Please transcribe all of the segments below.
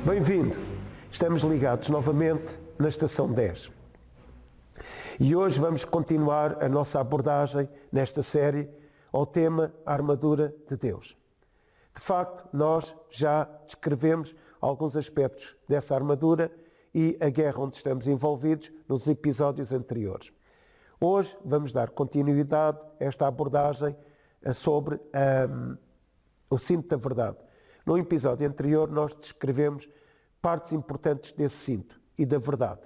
Bem-vindo! Estamos ligados novamente na Estação 10. E hoje vamos continuar a nossa abordagem nesta série ao tema A Armadura de Deus. De facto, nós já descrevemos alguns aspectos dessa armadura e a guerra onde estamos envolvidos nos episódios anteriores. Hoje vamos dar continuidade a esta abordagem sobre o cinto da verdade. No episódio anterior nós descrevemos partes importantes desse cinto e da verdade.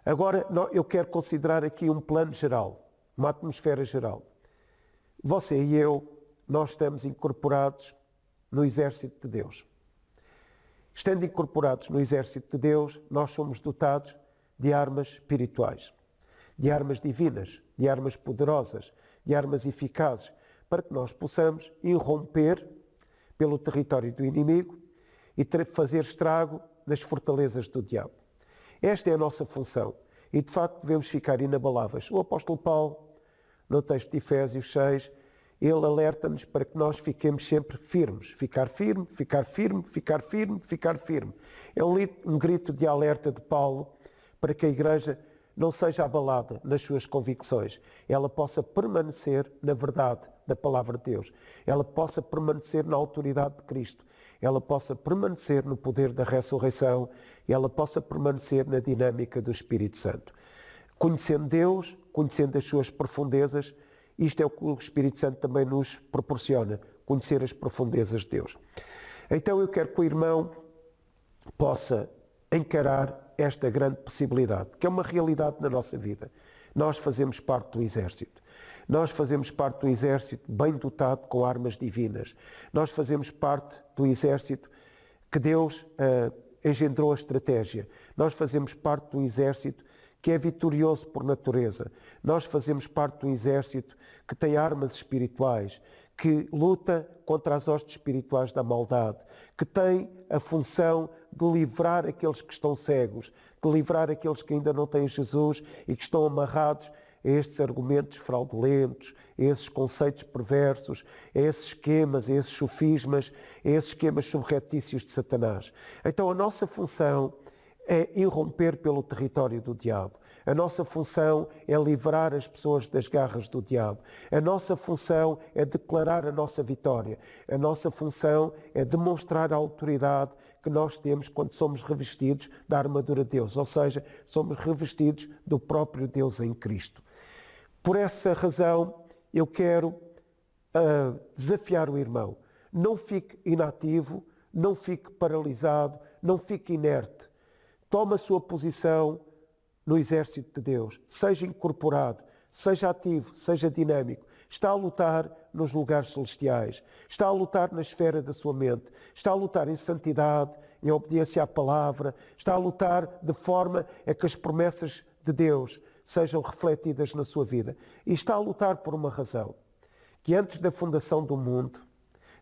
Agora eu quero considerar aqui um plano geral, uma atmosfera geral. Você e eu, nós estamos incorporados no exército de Deus. Estando incorporados no exército de Deus, nós somos dotados de armas espirituais, de armas divinas, de armas poderosas, de armas eficazes, para que nós possamos irromper pelo território do inimigo e fazer estrago nas fortalezas do diabo. Esta é a nossa função e, de facto, devemos ficar inabaláveis. O apóstolo Paulo, no texto de Efésios 6, ele alerta-nos para que nós fiquemos sempre firmes. Ficar firme, ficar firme, ficar firme, ficar firme. É um grito de alerta de Paulo para que a Igreja não seja abalada nas suas convicções, ela possa permanecer na verdade da palavra de Deus, ela possa permanecer na autoridade de Cristo, ela possa permanecer no poder da ressurreição, ela possa permanecer na dinâmica do Espírito Santo. Conhecendo Deus, conhecendo as suas profundezas, isto é o que o Espírito Santo também nos proporciona, conhecer as profundezas de Deus. Então eu quero que o irmão possa encarar esta grande possibilidade, que é uma realidade na nossa vida. Nós fazemos parte do exército. Nós fazemos parte do exército bem dotado com armas divinas. Nós fazemos parte do exército que Deus engendrou a estratégia. Nós fazemos parte do exército que é vitorioso por natureza. Nós fazemos parte do exército que tem armas espirituais, que luta contra as hostes espirituais da maldade, que tem a função de livrar aqueles que estão cegos, de livrar aqueles que ainda não têm Jesus e que estão amarrados a estes argumentos fraudulentos, a esses conceitos perversos, a esses esquemas, a esses sofismas, a esses esquemas subreptícios de Satanás. Então a nossa função é irromper pelo território do diabo. A nossa função é livrar as pessoas das garras do diabo. A nossa função é declarar a nossa vitória. A nossa função é demonstrar a autoridade que nós temos quando somos revestidos da armadura de Deus, ou seja, somos revestidos do próprio Deus em Cristo. Por essa razão, eu quero desafiar o irmão. Não fique inativo, não fique paralisado, não fique inerte. Toma a sua posição no exército de Deus, seja incorporado, seja ativo, seja dinâmico. Está a lutar nos lugares celestiais, está a lutar na esfera da sua mente, está a lutar em santidade, em obediência à palavra, está a lutar de forma a que as promessas de Deus sejam refletidas na sua vida. E está a lutar por uma razão, que antes da fundação do mundo,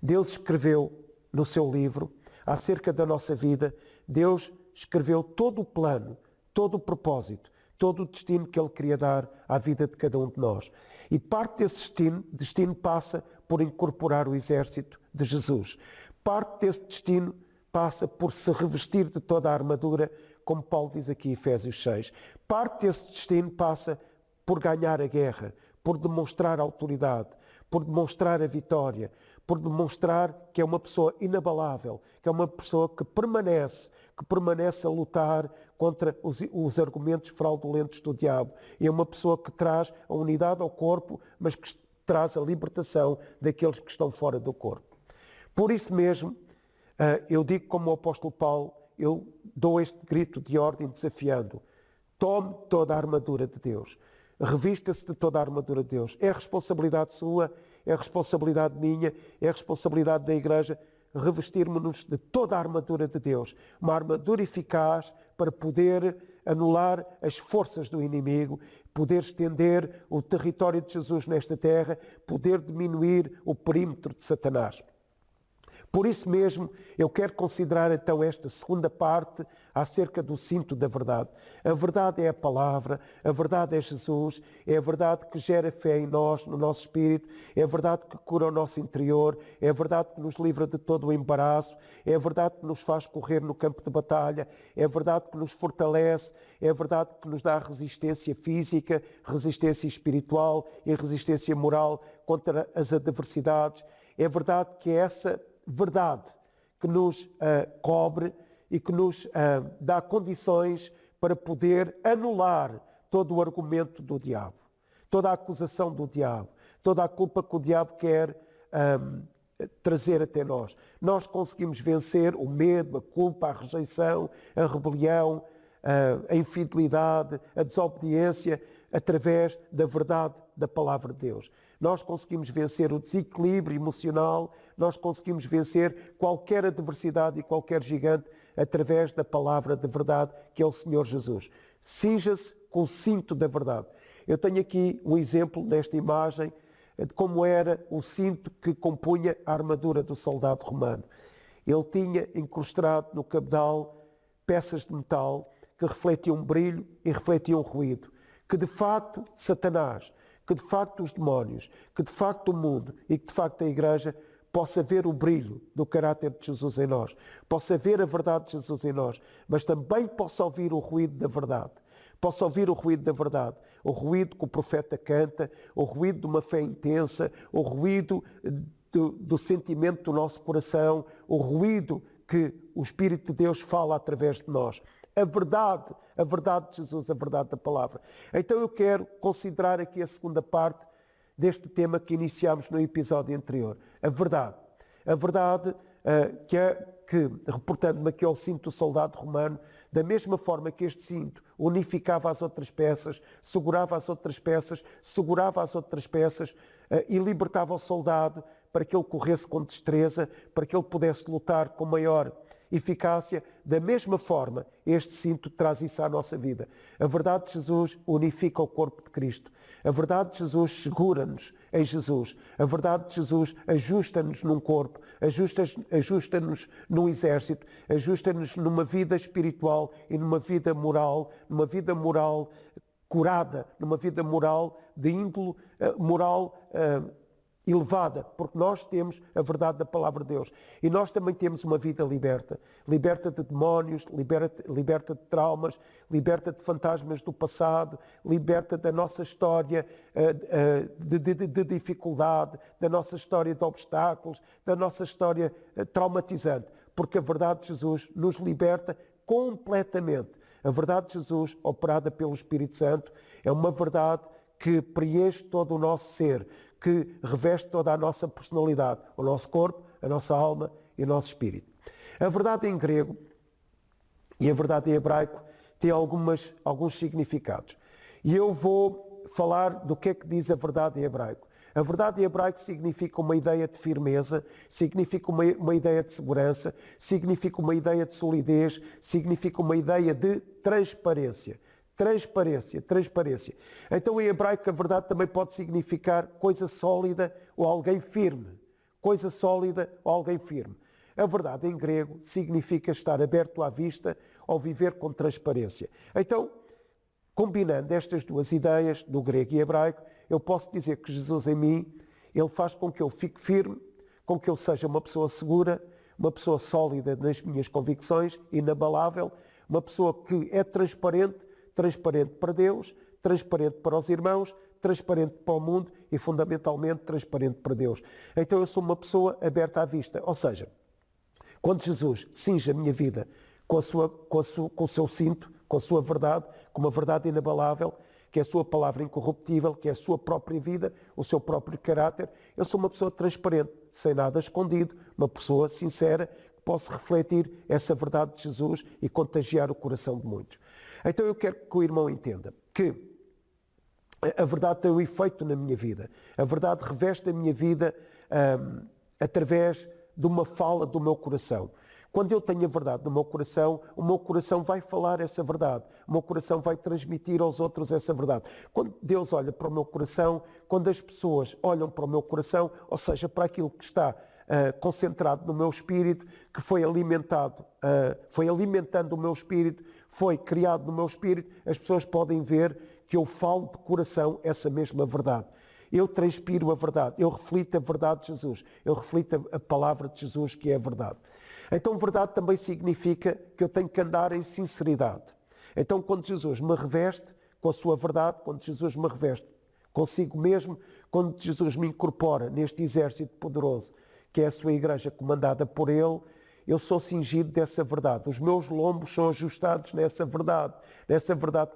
Deus escreveu no seu livro, acerca da nossa vida, Deus escreveu todo o plano, todo o propósito, todo o destino que Ele queria dar à vida de cada um de nós. E parte desse destino passa por incorporar o exército de Jesus. Parte desse destino passa por se revestir de toda a armadura, como Paulo diz aqui em Efésios 6. Parte desse destino passa por ganhar a guerra, por demonstrar a autoridade, por demonstrar a vitória, por demonstrar que é uma pessoa inabalável, que é uma pessoa que permanece a lutar contra os argumentos fraudulentos do diabo. E é uma pessoa que traz a unidade ao corpo, mas que traz a libertação daqueles que estão fora do corpo. Por isso mesmo, eu digo como o apóstolo Paulo, eu dou este grito de ordem desafiando: tome toda a armadura de Deus. Revista-se de toda a armadura de Deus. É responsabilidade sua, é responsabilidade minha, é responsabilidade da Igreja revestirmos-nos de toda a armadura de Deus. Uma armadura eficaz para poder anular as forças do inimigo, poder estender o território de Jesus nesta terra, poder diminuir o perímetro de Satanás. Por isso mesmo, eu quero considerar então esta segunda parte acerca do cinto da verdade. A verdade é a palavra, a verdade é Jesus, é a verdade que gera fé em nós, no nosso espírito, é a verdade que cura o nosso interior, é a verdade que nos livra de todo o embaraço, é a verdade que nos faz correr no campo de batalha, é a verdade que nos fortalece, é a verdade que nos dá resistência física, resistência espiritual e resistência moral contra as adversidades. É a verdade que é essa verdade que nos cobre e que nos dá condições para poder anular todo o argumento do diabo, toda a acusação do diabo, toda a culpa que o diabo quer trazer até nós. Nós conseguimos vencer o medo, a culpa, a rejeição, a rebelião, a infidelidade, a desobediência, através da verdade da palavra de Deus. Nós conseguimos vencer o desequilíbrio emocional, nós conseguimos vencer qualquer adversidade e qualquer gigante através da palavra de verdade que é o Senhor Jesus. Cinja-se com o cinto da verdade. Eu tenho aqui um exemplo nesta imagem de como era o cinto que compunha a armadura do soldado romano. Ele tinha incrustado no cabedal peças de metal que refletiam brilho e refletiam ruído, que de facto Satanás, que de facto os demónios, que de facto o mundo e que de facto a Igreja possa ver o brilho do caráter de Jesus em nós, possa ver a verdade de Jesus em nós, mas também possa ouvir o ruído da verdade. Possa ouvir o ruído da verdade, o ruído que o profeta canta, o ruído de uma fé intensa, o ruído do sentimento do nosso coração, o ruído que o Espírito de Deus fala através de nós. A verdade de Jesus, a verdade da palavra. Então eu quero considerar aqui a segunda parte deste tema que iniciámos no episódio anterior. A verdade. A verdade que reportando-me aqui ao cinto do soldado romano, da mesma forma que este cinto unificava as outras peças, segurava as outras peças, segurava as outras peças e libertava o soldado para que ele corresse com destreza, para que ele pudesse lutar com maior eficácia, da mesma forma, este cinto traz isso à nossa vida. A verdade de Jesus unifica o corpo de Cristo. A verdade de Jesus segura-nos em Jesus. A verdade de Jesus ajusta-nos num corpo, ajusta-nos num exército, ajusta-nos numa vida espiritual e numa vida moral curada, numa vida moral de índole moral elevada, porque nós temos a verdade da palavra de Deus. E nós também temos uma vida liberta. Liberta de demónios, liberta de traumas, liberta de fantasmas do passado, liberta da nossa história de dificuldade, da nossa história de obstáculos, da nossa história traumatizante. Porque a verdade de Jesus nos liberta completamente. A verdade de Jesus, operada pelo Espírito Santo, é uma verdade que preenche todo o nosso ser, que reveste toda a nossa personalidade, o nosso corpo, a nossa alma e o nosso espírito. A verdade em grego e a verdade em hebraico têm alguns significados. E eu vou falar do que é que diz a verdade em hebraico. A verdade em hebraico significa uma ideia de firmeza, significa uma ideia de segurança, significa uma ideia de solidez, significa uma ideia de transparência. Transparência. Então, em hebraico, a verdade também pode significar coisa sólida ou alguém firme. Coisa sólida ou alguém firme. A verdade, em grego, significa estar aberto à vista ou viver com transparência. Então, combinando estas duas ideias, do grego e hebraico, eu posso dizer que Jesus em mim, Ele faz com que eu fique firme, com que eu seja uma pessoa segura, uma pessoa sólida nas minhas convicções, inabalável, uma pessoa que é transparente para Deus, transparente para os irmãos, transparente para o mundo e, fundamentalmente, transparente para Deus. Então eu sou uma pessoa aberta à vista. Ou seja, quando Jesus cinge a minha vida com o seu cinto, com a sua verdade, com uma verdade inabalável, que é a sua palavra incorruptível, que é a sua própria vida, o seu próprio caráter, eu sou uma pessoa transparente, sem nada escondido, uma pessoa sincera, que possa refletir essa verdade de Jesus e contagiar o coração de muitos. Então eu quero que o irmão entenda que a verdade tem um efeito na minha vida. A verdade reveste a minha vida através de uma fala do meu coração. Quando eu tenho a verdade no meu coração, o meu coração vai falar essa verdade. O meu coração vai transmitir aos outros essa verdade. Quando Deus olha para o meu coração, quando as pessoas olham para o meu coração, ou seja, para aquilo que está concentrado no meu espírito, que foi alimentado, foi alimentando o meu espírito, foi criado no meu espírito, as pessoas podem ver que eu falo de coração essa mesma verdade. Eu transpiro a verdade, eu reflito a verdade de Jesus, eu reflito a palavra de Jesus, que é a verdade. Então, verdade também significa que eu tenho que andar em sinceridade. Então, quando Jesus me reveste com a sua verdade, quando Jesus me reveste consigo mesmo, quando Jesus me incorpora neste exército poderoso, que é a sua igreja comandada por Ele, eu sou cingido dessa verdade. Os meus lombos são ajustados nessa verdade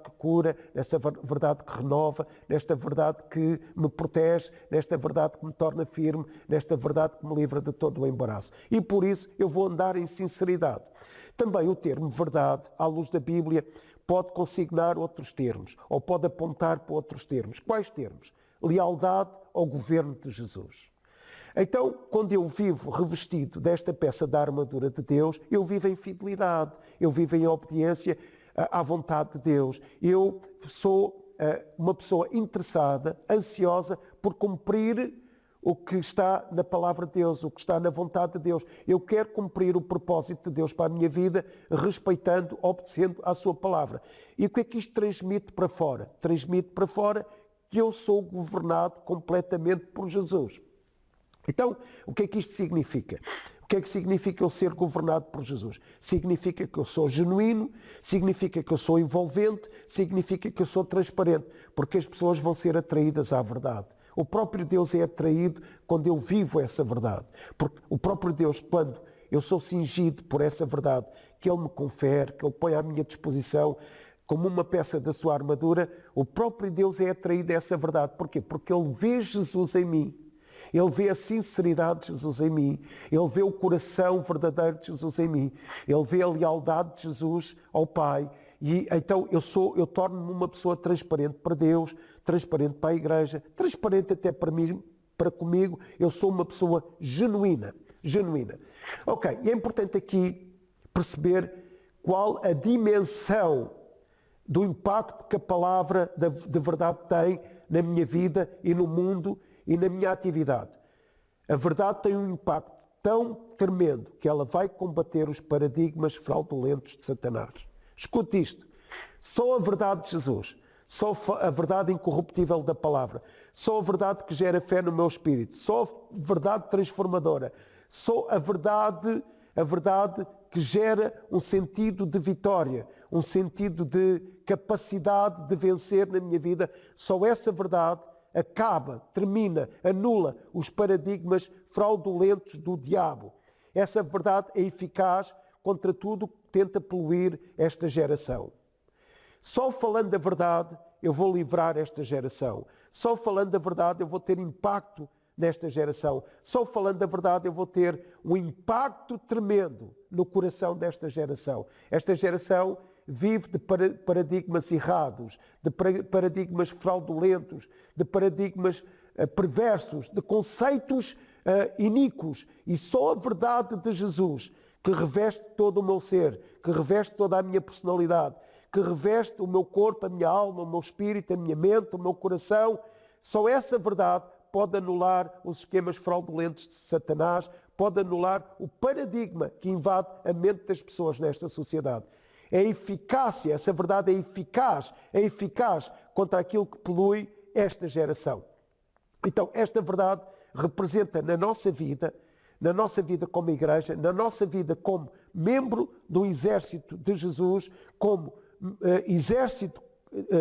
que cura, nessa verdade que renova, nesta verdade que me protege, nesta verdade que me torna firme, nesta verdade que me livra de todo o embaraço. E por isso eu vou andar em sinceridade. Também o termo verdade, à luz da Bíblia, pode consignar outros termos, ou pode apontar para outros termos. Quais termos? Lealdade ao governo de Jesus. Então, quando eu vivo revestido desta peça da armadura de Deus, eu vivo em fidelidade, eu vivo em obediência à vontade de Deus. Eu sou uma pessoa interessada, ansiosa por cumprir o que está na palavra de Deus, o que está na vontade de Deus. Eu quero cumprir o propósito de Deus para a minha vida, respeitando, obedecendo à sua palavra. E o que é que isto transmite para fora? Transmite para fora que eu sou governado completamente por Jesus. Então, o que é que isto significa? O que é que significa eu ser governado por Jesus? Significa que eu sou genuíno, significa que eu sou envolvente, significa que eu sou transparente, porque as pessoas vão ser atraídas à verdade. O próprio Deus é atraído quando eu vivo essa verdade. Porque o próprio Deus, quando eu sou cingido por essa verdade, que Ele me confere, que Ele põe à minha disposição, como uma peça da sua armadura, o próprio Deus é atraído a essa verdade. Porquê? Porque Ele vê Jesus em mim. Ele vê a sinceridade de Jesus em mim, Ele vê o coração verdadeiro de Jesus em mim, Ele vê a lealdade de Jesus ao Pai, e então eu torno-me uma pessoa transparente para Deus, transparente para a igreja, transparente até para mim, para comigo. Eu sou uma pessoa genuína. Ok, e é importante aqui perceber qual a dimensão do impacto que a palavra de verdade tem na minha vida e no mundo e na minha atividade. A verdade tem um impacto tão tremendo que ela vai combater os paradigmas fraudulentos de Satanás. Escute isto. Só a verdade de Jesus, só a verdade incorruptível da palavra, só a verdade que gera fé no meu espírito, só a verdade transformadora, só a verdade que gera um sentido de vitória, um sentido de capacidade de vencer na minha vida, só essa verdade acaba, termina, anula os paradigmas fraudulentos do diabo. Essa verdade é eficaz contra tudo que tenta poluir esta geração. Só falando da verdade eu vou livrar esta geração. Só falando da verdade eu vou ter impacto nesta geração. Só falando da verdade eu vou ter um impacto tremendo no coração desta geração. Esta geração vive de paradigmas errados, de paradigmas fraudulentos, de paradigmas perversos, de conceitos iníquos. E só a verdade de Jesus, que reveste todo o meu ser, que reveste toda a minha personalidade, que reveste o meu corpo, a minha alma, o meu espírito, a minha mente, o meu coração, só essa verdade pode anular os esquemas fraudulentos de Satanás, pode anular o paradigma que invade a mente das pessoas nesta sociedade. É eficácia, essa verdade é eficaz contra aquilo que polui esta geração. Então, esta verdade representa na nossa vida como igreja, na nossa vida como membro do exército de Jesus, como exército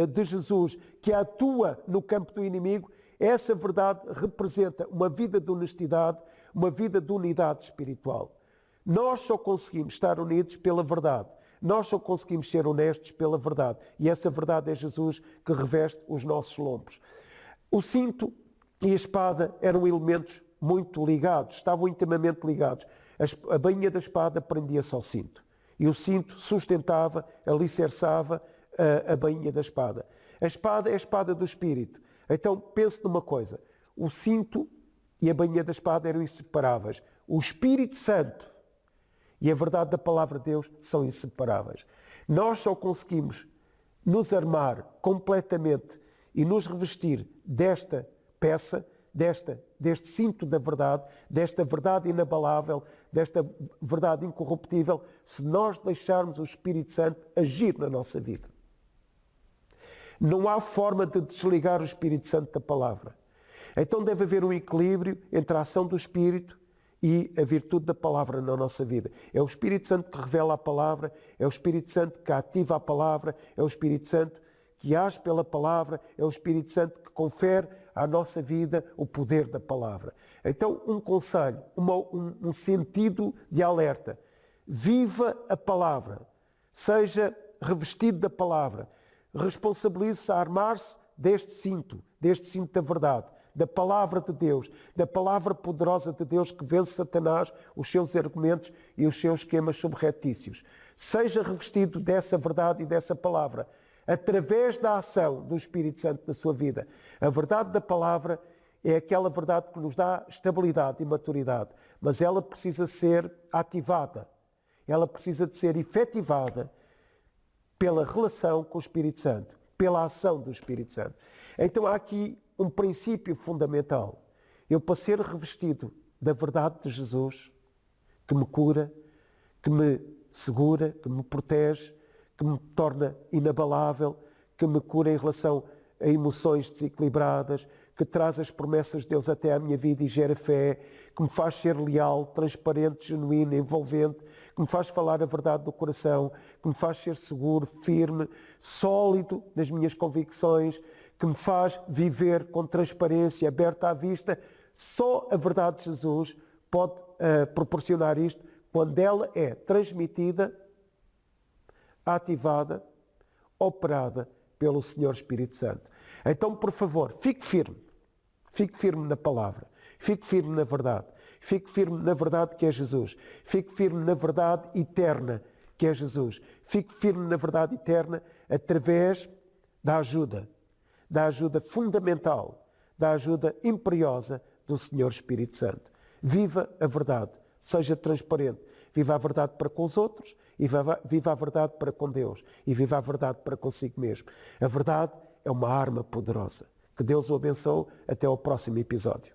de Jesus que atua no campo do inimigo. Essa verdade representa uma vida de honestidade, uma vida de unidade espiritual. Nós só conseguimos estar unidos pela verdade. Nós só conseguimos ser honestos pela verdade. E essa verdade é Jesus que reveste os nossos lombos. O cinto e a espada eram elementos muito ligados, estavam intimamente ligados. A bainha da espada prendia-se ao cinto. E o cinto sustentava, alicerçava a bainha da espada. A espada é a espada do Espírito. Então pense numa coisa. O cinto e a bainha da espada eram inseparáveis. O Espírito Santo e a verdade da palavra de Deus são inseparáveis. Nós só conseguimos nos armar completamente e nos revestir desta peça, deste cinto da verdade, desta verdade inabalável, desta verdade incorruptível, se nós deixarmos o Espírito Santo agir na nossa vida. Não há forma de desligar o Espírito Santo da palavra. Então deve haver um equilíbrio entre a ação do Espírito e a virtude da palavra na nossa vida. É o Espírito Santo que revela a palavra, é o Espírito Santo que ativa a palavra, é o Espírito Santo que age pela palavra, é o Espírito Santo que confere à nossa vida o poder da palavra. Então, um conselho, um sentido de alerta. Viva a palavra, seja revestido da palavra, responsabilize-se a armar-se deste cinto da verdade, da palavra de Deus, da palavra poderosa de Deus que vence Satanás, os seus argumentos e os seus esquemas subreptícios. Seja revestido dessa verdade e dessa palavra, através da ação do Espírito Santo na sua vida. A verdade da palavra é aquela verdade que nos dá estabilidade e maturidade, mas ela precisa ser ativada, ela precisa de ser efetivada pela relação com o Espírito Santo, pela ação do Espírito Santo. Então há aqui um princípio fundamental. Eu, para ser revestido da verdade de Jesus, que me cura, que me segura, que me protege, que me torna inabalável, que me cura em relação a emoções desequilibradas, que traz as promessas de Deus até à minha vida e gera fé, que me faz ser leal, transparente, genuíno, envolvente, que me faz falar a verdade do coração, que me faz ser seguro, firme, sólido nas minhas convicções, que me faz viver com transparência, aberta à vista. Só a verdade de Jesus pode proporcionar isto quando ela é transmitida, ativada, operada pelo Senhor Espírito Santo. Então, por favor, fique firme na palavra, fique firme na verdade, fique firme na verdade que é Jesus, fique firme na verdade eterna que é Jesus, fique firme na verdade eterna através da ajuda fundamental, da ajuda imperiosa do Senhor Espírito Santo. Viva a verdade, seja transparente, viva a verdade para com os outros e viva a verdade para com Deus e viva a verdade para consigo mesmo. A verdade é uma arma poderosa. Que Deus o abençoe. Até ao próximo episódio.